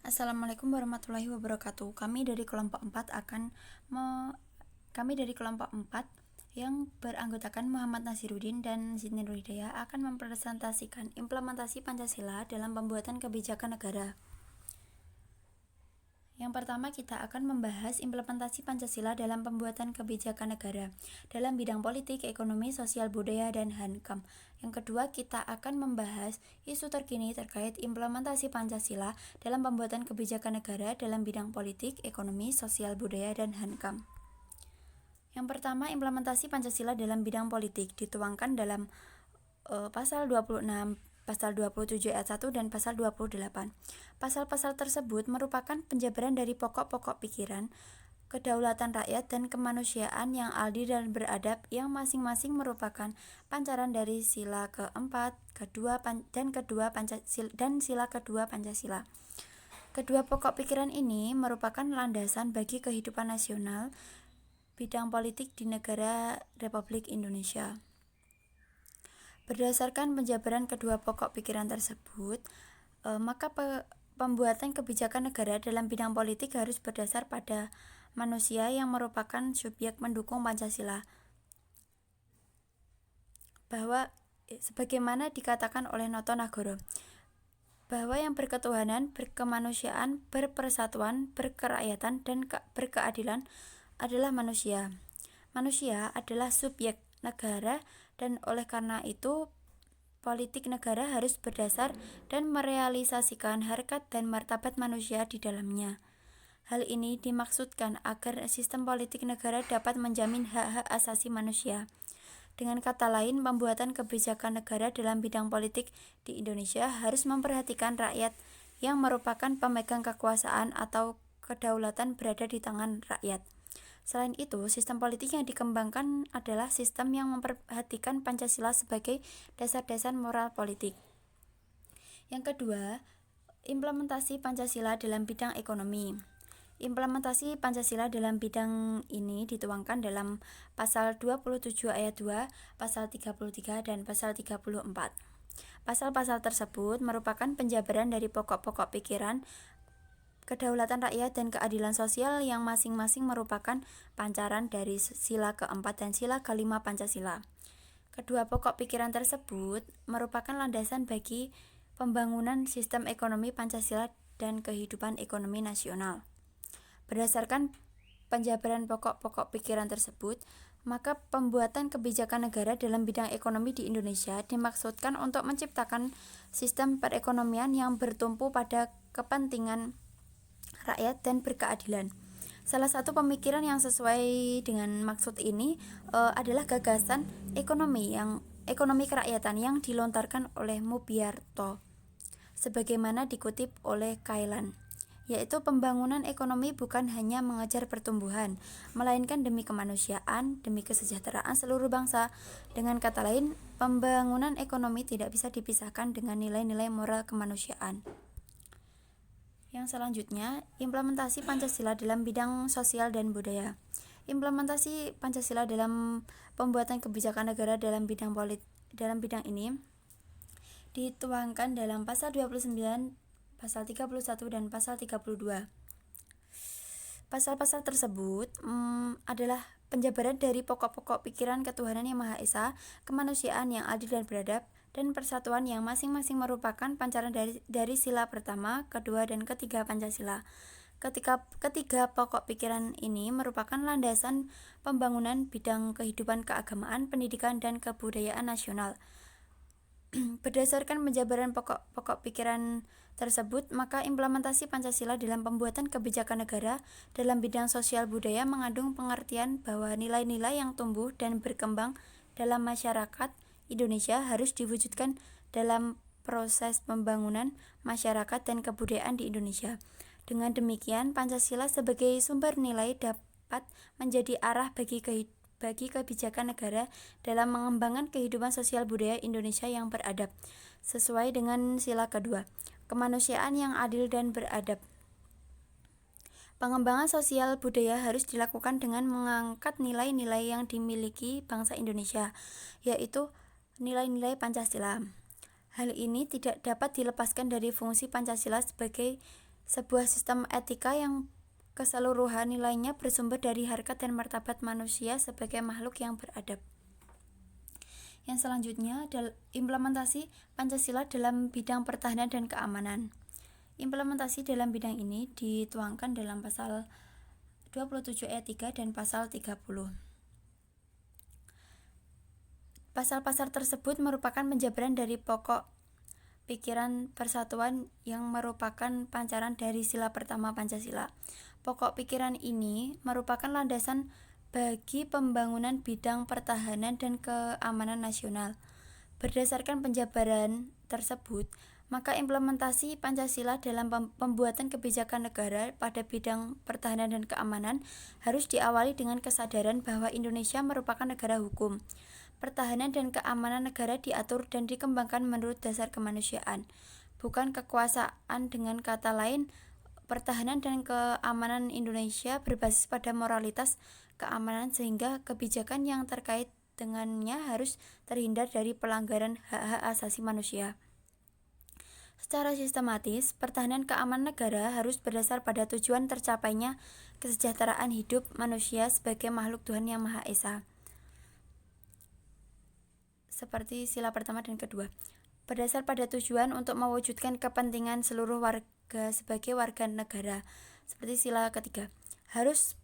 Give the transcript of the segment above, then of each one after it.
Assalamualaikum warahmatullahi wabarakatuh. Kami dari kelompok 4 yang beranggotakan Muhammad Nasiruddin dan Siti Nurhidayah akan mempresentasikan implementasi Pancasila dalam pembuatan kebijakan negara. Yang pertama, kita akan membahas implementasi Pancasila dalam pembuatan kebijakan negara dalam bidang politik, ekonomi, sosial, budaya, dan HANKAM. Yang kedua, kita akan membahas isu terkini terkait implementasi Pancasila dalam pembuatan kebijakan negara dalam bidang politik, ekonomi, sosial, budaya, dan HANKAM. Yang pertama, implementasi Pancasila dalam bidang politik dituangkan dalam pasal 26, pasal 27 ayat 1 dan pasal 28. Pasal-pasal tersebut merupakan penjabaran dari pokok-pokok pikiran, kedaulatan rakyat dan kemanusiaan yang adil dan beradab yang masing-masing merupakan pancaran dari sila keempat, dan sila kedua Pancasila. Kedua pokok pikiran ini merupakan landasan bagi kehidupan nasional bidang politik di negara Republik Indonesia. Berdasarkan penjabaran kedua pokok pikiran tersebut, maka pembuatan kebijakan negara dalam bidang politik harus berdasar pada manusia yang merupakan subjek mendukung Pancasila. Bahwa sebagaimana dikatakan oleh Noto Nagoro, bahwa yang berketuhanan, berkemanusiaan, berpersatuan, berkerakyatan, dan berkeadilan adalah manusia. Manusia adalah subjek negara dan oleh karena itu politik negara harus berdasar dan merealisasikan harkat dan martabat manusia di dalamnya. Hal ini dimaksudkan agar sistem politik negara dapat menjamin hak-hak asasi manusia. Dengan kata lain, pembuatan kebijakan negara dalam bidang politik di Indonesia harus memperhatikan rakyat yang merupakan pemegang kekuasaan atau kedaulatan berada di tangan rakyat. Selain itu, sistem politik yang dikembangkan adalah sistem yang memperhatikan Pancasila sebagai dasar-dasar moral politik. Yang kedua, implementasi Pancasila dalam bidang ekonomi. Implementasi Pancasila dalam bidang ini dituangkan dalam pasal 27 ayat 2, pasal 33 dan pasal 34. Pasal-pasal tersebut merupakan penjabaran dari pokok-pokok pikiran kedaulatan rakyat dan keadilan sosial yang masing-masing merupakan pancaran dari sila keempat dan sila kelima Pancasila. Kedua pokok pikiran tersebut merupakan landasan bagi pembangunan sistem ekonomi Pancasila dan kehidupan ekonomi nasional. Berdasarkan penjabaran pokok-pokok pikiran tersebut, maka pembuatan kebijakan negara dalam bidang ekonomi di Indonesia dimaksudkan untuk menciptakan sistem perekonomian yang bertumpu pada kepentingan rakyat dan berkeadilan. Salah satu pemikiran yang sesuai dengan maksud ini adalah gagasan ekonomi kerakyatan yang dilontarkan oleh Mubyarto, sebagaimana dikutip oleh Kailan, yaitu pembangunan ekonomi bukan hanya mengejar pertumbuhan, melainkan demi kemanusiaan, demi kesejahteraan seluruh bangsa. Dengan kata lain, pembangunan ekonomi tidak bisa dipisahkan dengan nilai-nilai moral kemanusiaan. Yang selanjutnya, implementasi Pancasila dalam bidang sosial dan budaya. Implementasi Pancasila dalam pembuatan kebijakan negara dalam bidang ini dituangkan dalam pasal 29, pasal 31 dan pasal 32. Pasal-pasal tersebut adalah penjabaran dari pokok-pokok pikiran ketuhanan yang Maha Esa, kemanusiaan yang adil dan beradab, dan persatuan yang masing-masing merupakan pancaran dari sila pertama, kedua, dan ketiga Pancasila. Ketiga pokok pikiran ini merupakan landasan pembangunan bidang kehidupan keagamaan, pendidikan, dan kebudayaan nasional. Berdasarkan penjabaran pokok-pokok pikiran tersebut, maka implementasi Pancasila dalam pembuatan kebijakan negara dalam bidang sosial budaya mengandung pengertian bahwa nilai-nilai yang tumbuh dan berkembang dalam masyarakat Indonesia harus diwujudkan dalam proses pembangunan masyarakat dan kebudayaan di Indonesia. Dengan demikian, Pancasila sebagai sumber nilai dapat menjadi arah bagi kebijakan negara dalam mengembangkan kehidupan sosial budaya Indonesia yang beradab, sesuai dengan sila kedua, kemanusiaan yang adil dan beradab. Pengembangan sosial budaya harus dilakukan dengan mengangkat nilai-nilai yang dimiliki bangsa Indonesia, yaitu nilai-nilai Pancasila. Hal ini tidak dapat dilepaskan dari fungsi Pancasila sebagai sebuah sistem etika yang keseluruhan nilainya bersumber dari harkat dan martabat manusia sebagai makhluk yang beradab. Yang selanjutnya adalah implementasi Pancasila dalam bidang pertahanan dan keamanan. Implementasi dalam bidang ini dituangkan dalam pasal 27 ayat 3 dan pasal 30. Pasal-pasal tersebut merupakan penjabaran dari pokok pikiran persatuan yang merupakan pancaran dari sila pertama Pancasila. Pokok pikiran ini merupakan landasan bagi pembangunan bidang pertahanan dan keamanan nasional. Berdasarkan penjabaran tersebut, maka implementasi Pancasila dalam pembuatan kebijakan negara pada bidang pertahanan dan keamanan harus diawali dengan kesadaran bahwa Indonesia merupakan negara hukum. Pertahanan dan keamanan negara diatur dan dikembangkan menurut dasar kemanusiaan, bukan kekuasaan. Dengan kata lain, pertahanan dan keamanan Indonesia berbasis pada moralitas keamanan sehingga kebijakan yang terkait dengannya harus terhindar dari pelanggaran hak-hak asasi manusia. Secara sistematis, pertahanan keamanan negara harus berdasar pada tujuan tercapainya kesejahteraan hidup manusia sebagai makhluk Tuhan yang Maha Esa. Seperti sila pertama dan kedua. Berdasar pada tujuan untuk mewujudkan kepentingan seluruh warga sebagai warga negara. Seperti sila ketiga. Harus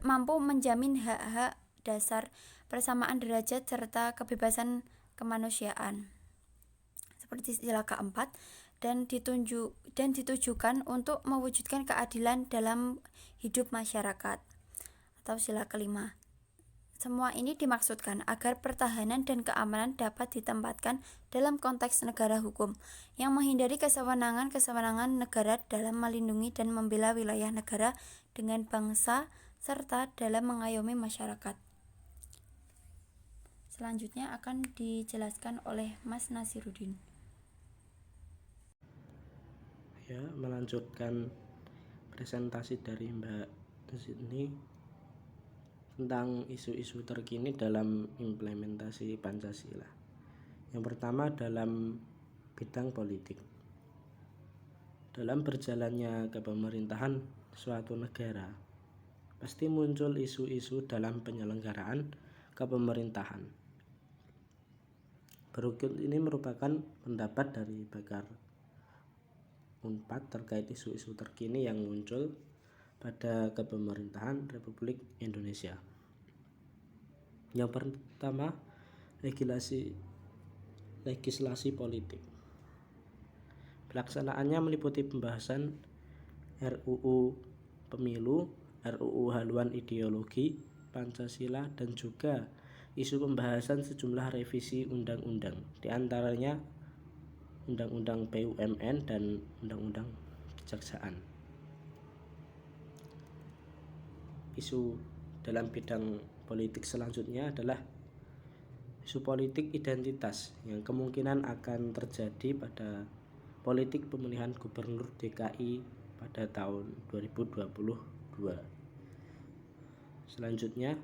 mampu menjamin hak-hak dasar, persamaan derajat serta kebebasan kemanusiaan. Seperti sila keempat, dan ditujukan untuk mewujudkan keadilan dalam hidup masyarakat. Atau sila kelima. Semua ini dimaksudkan agar pertahanan dan keamanan dapat ditempatkan dalam konteks negara hukum yang menghindari kesewenangan negara dalam melindungi dan membela wilayah negara dengan bangsa serta dalam mengayomi masyarakat. Selanjutnya akan dijelaskan oleh Mas Nasiruddin. Ya, melanjutkan presentasi dari Mbak Sydney tentang isu-isu terkini dalam implementasi Pancasila. Yang pertama dalam bidang politik. Dalam berjalannya kepemerintahan suatu negara, pasti muncul isu-isu dalam penyelenggaraan kepemerintahan. Berikut ini merupakan pendapat dari pakar Unpad terkait isu-isu terkini yang muncul pada kepemerintahan Republik Indonesia. Yang pertama, legislasi politik. Pelaksanaannya meliputi pembahasan RUU Pemilu, RUU Haluan Ideologi Pancasila, dan juga isu pembahasan sejumlah revisi undang-undang, diantaranya Undang-Undang BUMN dan Undang-Undang Kejaksaan. Isu dalam bidang politik selanjutnya adalah isu politik identitas yang kemungkinan akan terjadi pada politik pemilihan gubernur DKI pada tahun 2022. Selanjutnya,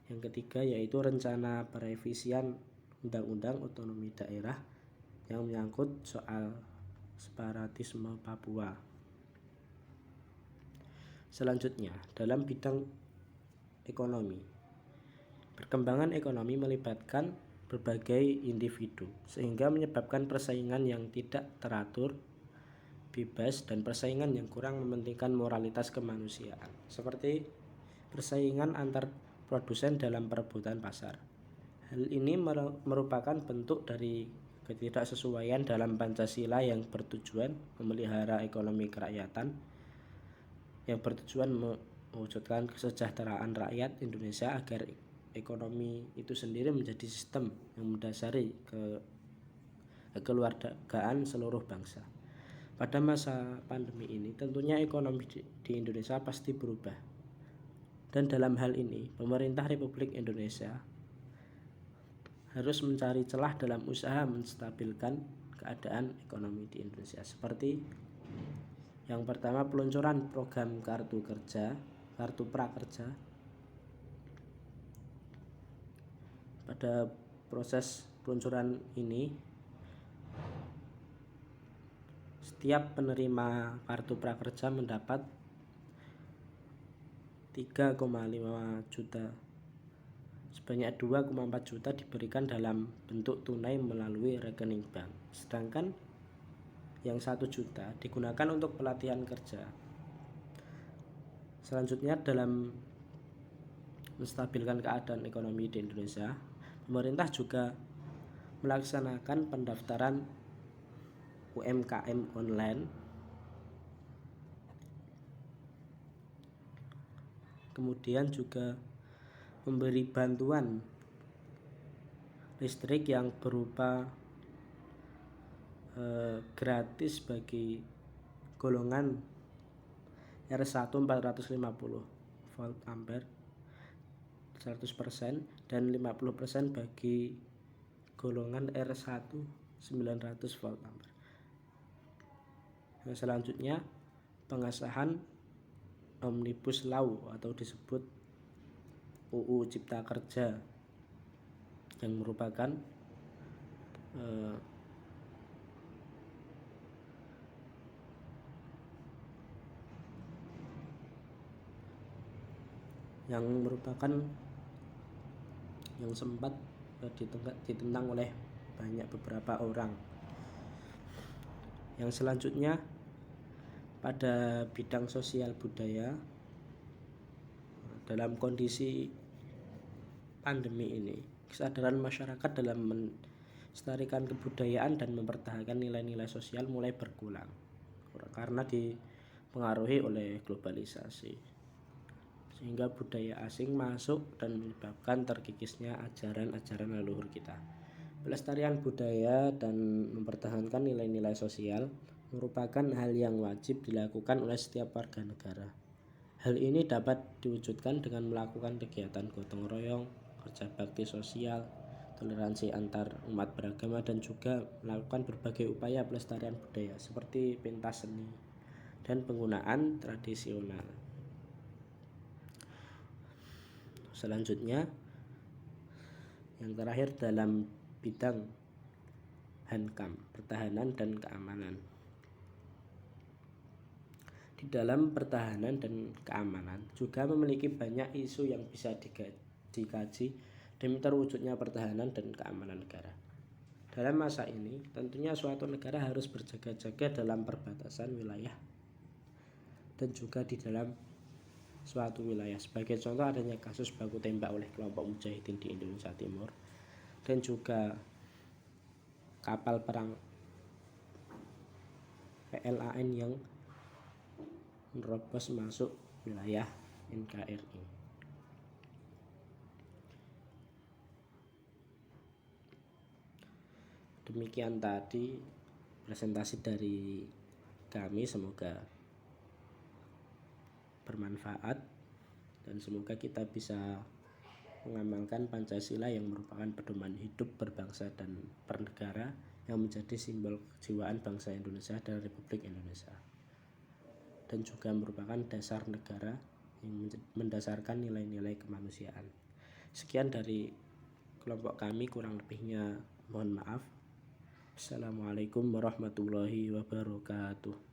yang ketiga yaitu rencana perevisian Undang-Undang Otonomi Daerah yang menyangkut soal separatisme Papua. Selanjutnya, dalam bidang ekonomi. Perkembangan ekonomi melibatkan berbagai individu sehingga menyebabkan persaingan yang tidak teratur, bebas, dan persaingan yang kurang mementingkan moralitas kemanusiaan, seperti persaingan antar produsen dalam perebutan pasar. Hal ini merupakan bentuk dari ketidaksesuaian dalam Pancasila yang bertujuan memelihara ekonomi kerakyatan, yang bertujuan mewujudkan kesejahteraan rakyat Indonesia agar ekonomi itu sendiri menjadi sistem yang mendasari kekeluargaan seluruh bangsa. Pada masa pandemi ini tentunya ekonomi di Indonesia pasti berubah. Dan dalam hal ini pemerintah Republik Indonesia harus mencari celah dalam usaha menstabilkan keadaan ekonomi di Indonesia. Seperti yang pertama, peluncuran program kartu prakerja. Pada proses peluncuran ini setiap penerima kartu prakerja mendapat 3,5 juta. Sebanyak 2,4 juta diberikan dalam bentuk tunai melalui rekening bank. Sedangkan yang 1 juta digunakan untuk pelatihan kerja. Selanjutnya, dalam menstabilkan keadaan ekonomi di Indonesia, pemerintah juga melaksanakan pendaftaran UMKM online, kemudian juga memberi bantuan listrik yang berupa gratis bagi golongan R1 450 volt ampere 100% dan 50% bagi golongan R1 900 volt ampere. Selanjutnya, pengesahan Omnibus Law atau disebut UU Cipta Kerja yang merupakan yang sempat ditentang oleh beberapa orang. Yang selanjutnya, pada bidang sosial budaya, dalam kondisi pandemi ini, kesadaran masyarakat dalam melestarikan kebudayaan dan mempertahankan nilai-nilai sosial mulai berkurang karena dipengaruhi oleh globalisasi, sehingga budaya asing masuk dan menyebabkan terkikisnya ajaran-ajaran leluhur kita. Pelestarian budaya dan mempertahankan nilai-nilai sosial merupakan hal yang wajib dilakukan oleh setiap warga negara. Hal ini dapat diwujudkan dengan melakukan kegiatan gotong royong, kerja bakti sosial, toleransi antar umat beragama, dan juga melakukan berbagai upaya pelestarian budaya seperti pentas seni dan penggunaan tradisional. Selanjutnya, yang terakhir dalam bidang Hankam, pertahanan dan keamanan. Di dalam pertahanan dan keamanan juga memiliki banyak isu yang bisa dikaji demi terwujudnya pertahanan dan keamanan negara. Dalam masa ini, tentunya suatu negara harus berjaga-jaga dalam perbatasan wilayah dan juga di dalam suatu wilayah. Sebagai contoh, adanya kasus baku tembak oleh kelompok mujahidin di Indonesia Timur dan juga kapal perang PLAN yang menerobos masuk wilayah NKRI. Demikian tadi presentasi dari kami, semoga bermanfaat dan semoga kita bisa mengamalkan Pancasila yang merupakan pedoman hidup berbangsa dan bernegara yang menjadi simbol kejiwaan bangsa Indonesia dan Republik Indonesia, dan juga merupakan dasar negara yang mendasarkan nilai-nilai kemanusiaan. Sekian dari kelompok kami, kurang lebihnya mohon maaf. Assalamualaikum warahmatullahi wabarakatuh.